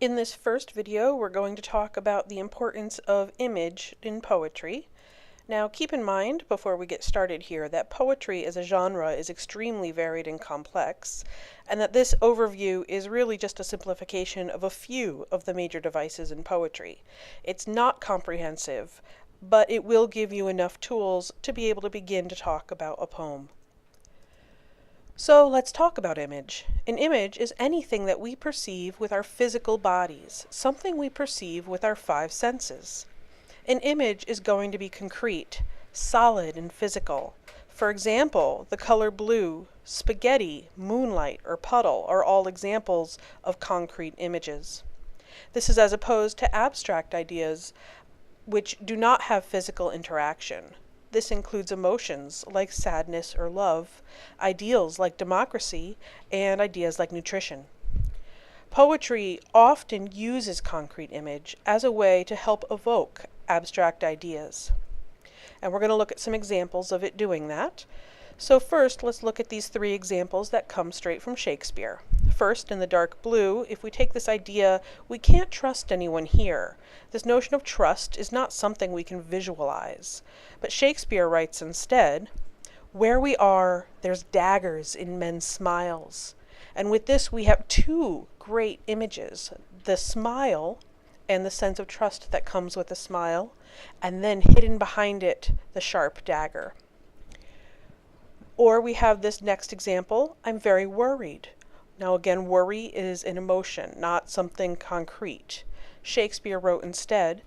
In this first video, we're going to talk about the importance of image in poetry. Now, keep in mind, before we get started here, that poetry as a genre is extremely varied and complex, and that this overview is really just a simplification of a few of the major devices in poetry. It's not comprehensive, but it will give you enough tools to be able to begin to talk about a poem. So let's talk about image. An image is anything that we perceive with our physical bodies, something we perceive with our five senses. An image is going to be concrete, solid, and physical. For example, the color blue, spaghetti, moonlight, or puddle are all examples of concrete images. This is as opposed to abstract ideas which do not have physical interaction. This includes emotions like sadness or love, ideals like democracy, and ideas like nutrition. Poetry often uses concrete image as a way to help evoke abstract ideas. And we're going to look at some examples of it doing that. So first, let's look at these three examples that come straight from Shakespeare. First, in the dark blue, if we take this idea, we can't trust anyone here. This notion of trust is not something we can visualize. But Shakespeare writes instead, "Where we are, there's daggers in men's smiles." And with this, we have two great images, the smile and the sense of trust that comes with a smile, and then hidden behind it, the sharp dagger. Or we have this next example, "I'm very worried." Now again, worry is an emotion, not something concrete. Shakespeare wrote instead,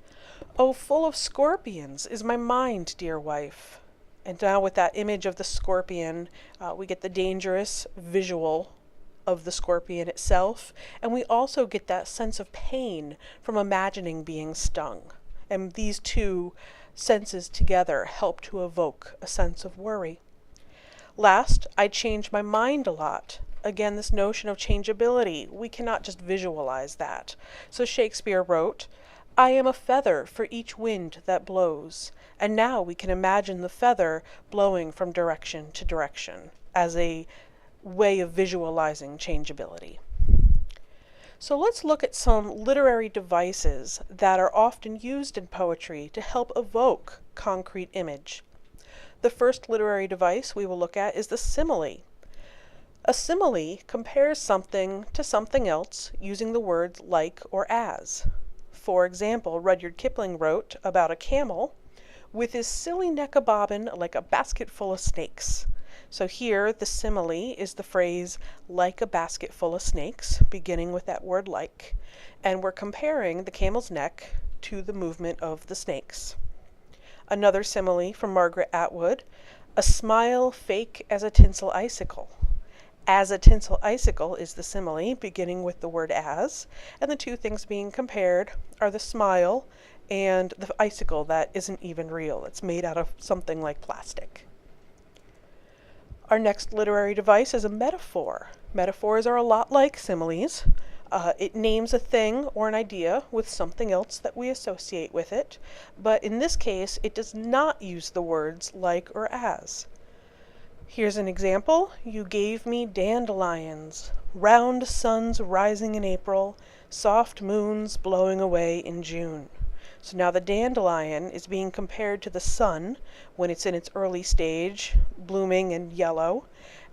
"Oh, full of scorpions is my mind, dear wife." And now with that image of the scorpion, we get the dangerous visual of the scorpion itself, and we also get that sense of pain from imagining being stung. And these two senses together help to evoke a sense of worry. Last, I change my mind a lot. Again, this notion of changeability, we cannot just visualize that. So Shakespeare wrote, "I am a feather for each wind that blows." And now we can imagine the feather blowing from direction to direction as a way of visualizing changeability. So let's look at some literary devices that are often used in poetry to help evoke concrete image. The first literary device we will look at is the simile. A simile compares something to something else using the words like or as. For example, Rudyard Kipling wrote about a camel with his silly neck a-bobbin like a basket full of snakes. So here the simile is the phrase like a basket full of snakes, beginning with that word like, and we're comparing the camel's neck to the movement of the snakes. Another simile from Margaret Atwood, "A smile fake as a tinsel icicle." As a tinsel icicle is the simile, beginning with the word as, and the two things being compared are the smile and the icicle that isn't even real. It's made out of something like plastic. Our next literary device is a metaphor. Metaphors are a lot like similes. It names a thing or an idea with something else that we associate with it, but in this case, it does not use the words like or as. Here's an example. "You gave me dandelions, round suns rising in April, soft moons blowing away in June." So now the dandelion is being compared to the sun when it's in its early stage, blooming and yellow.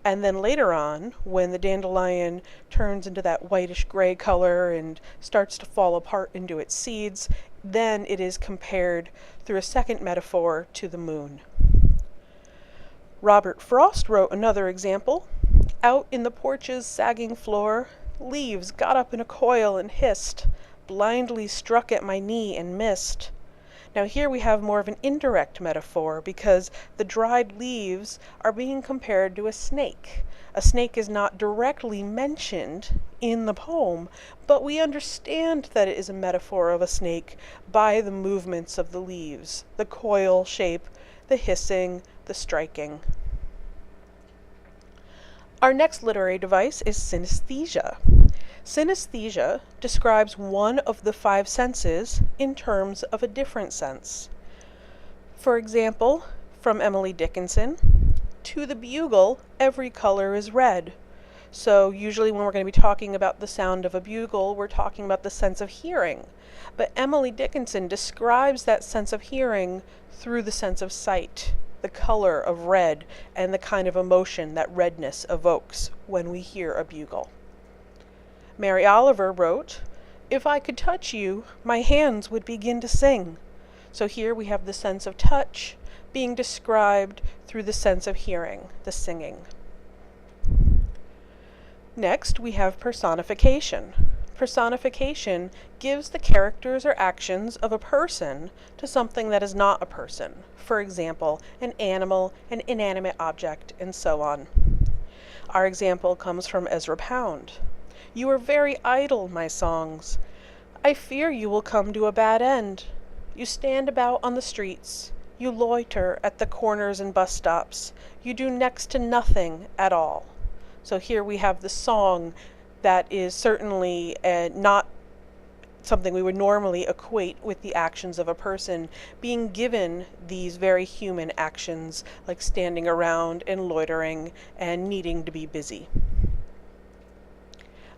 And then later on, when the dandelion turns into that whitish gray color and starts to fall apart into its seeds, then it is compared through a second metaphor to the moon. Robert Frost wrote another example. "Out in the porch's sagging floor, leaves got up in a coil and hissed, blindly struck at my knee and missed." Now here we have more of an indirect metaphor because the dried leaves are being compared to a snake. A snake is not directly mentioned in the poem, but we understand that it is a metaphor of a snake by the movements of the leaves, the coil shape, the hissing, the striking. Our next literary device is synesthesia. Synesthesia describes one of the five senses in terms of a different sense. For example, from Emily Dickinson, "To the bugle, every color is red." So usually when we're going to be talking about the sound of a bugle, we're talking about the sense of hearing. But Emily Dickinson describes that sense of hearing through the sense of sight, the color of red, and the kind of emotion that redness evokes when we hear a bugle. Mary Oliver wrote, "If I could touch you, my hands would begin to sing." So here we have the sense of touch being described through the sense of hearing, the singing. Next, we have personification. Personification gives the characters or actions of a person to something that is not a person. For example, an animal, an inanimate object, and so on. Our example comes from Ezra Pound. "You are very idle, my songs. I fear you will come to a bad end. You stand about on the streets. You loiter at the corners and bus stops. You do next to nothing at all." So here we have the song that is certainly not something we would normally equate with the actions of a person, being given these very human actions like standing around and loitering and needing to be busy.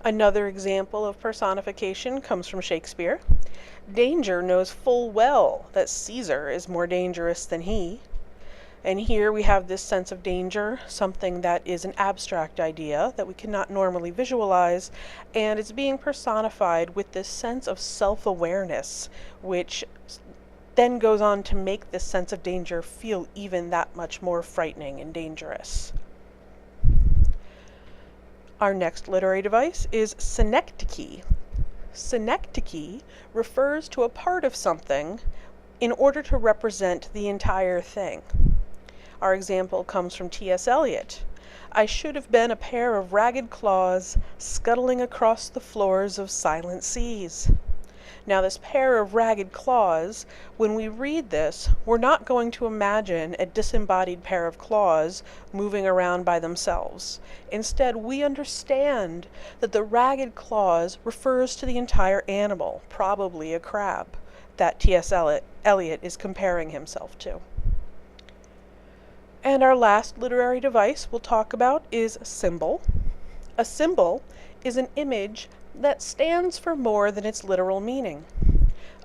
Another example of personification comes from Shakespeare. "Danger knows full well that Caesar is more dangerous than he." And here we have this sense of danger, something that is an abstract idea that we cannot normally visualize, and it's being personified with this sense of self-awareness, which then goes on to make this sense of danger feel even that much more frightening and dangerous. Our next literary device is synecdoche. Synecdoche refers to a part of something in order to represent the entire thing. Our example comes from T.S. Eliot. "I should have been a pair of ragged claws scuttling across the floors of silent seas." Now this pair of ragged claws, when we read this, we're not going to imagine a disembodied pair of claws moving around by themselves. Instead, we understand that the ragged claws refers to the entire animal, probably a crab, that T.S. Eliot is comparing himself to. And our last literary device we'll talk about is symbol. A symbol is an image that stands for more than its literal meaning.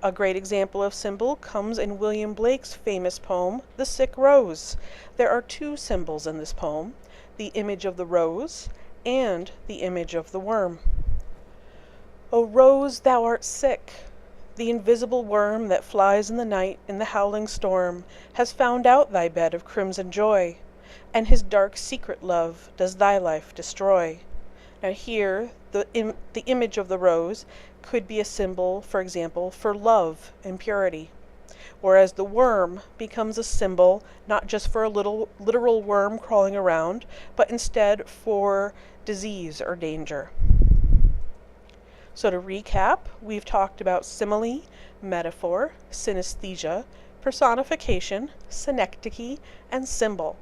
A great example of symbol comes in William Blake's famous poem, The Sick Rose. There are two symbols in this poem, the image of the rose and the image of the worm. "O rose, thou art sick. The invisible worm that flies in the night in the howling storm has found out thy bed of crimson joy, and his dark secret love does thy life destroy." Now here, the image of the rose could be a symbol, for example, for love and purity, whereas the worm becomes a symbol not just for a literal worm crawling around, but instead for disease or danger. So to recap, we've talked about simile, metaphor, synesthesia, personification, synecdoche, and symbol.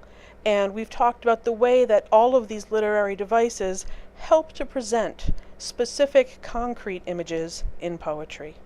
And we've talked about the way that all of these literary devices help to present specific concrete images in poetry.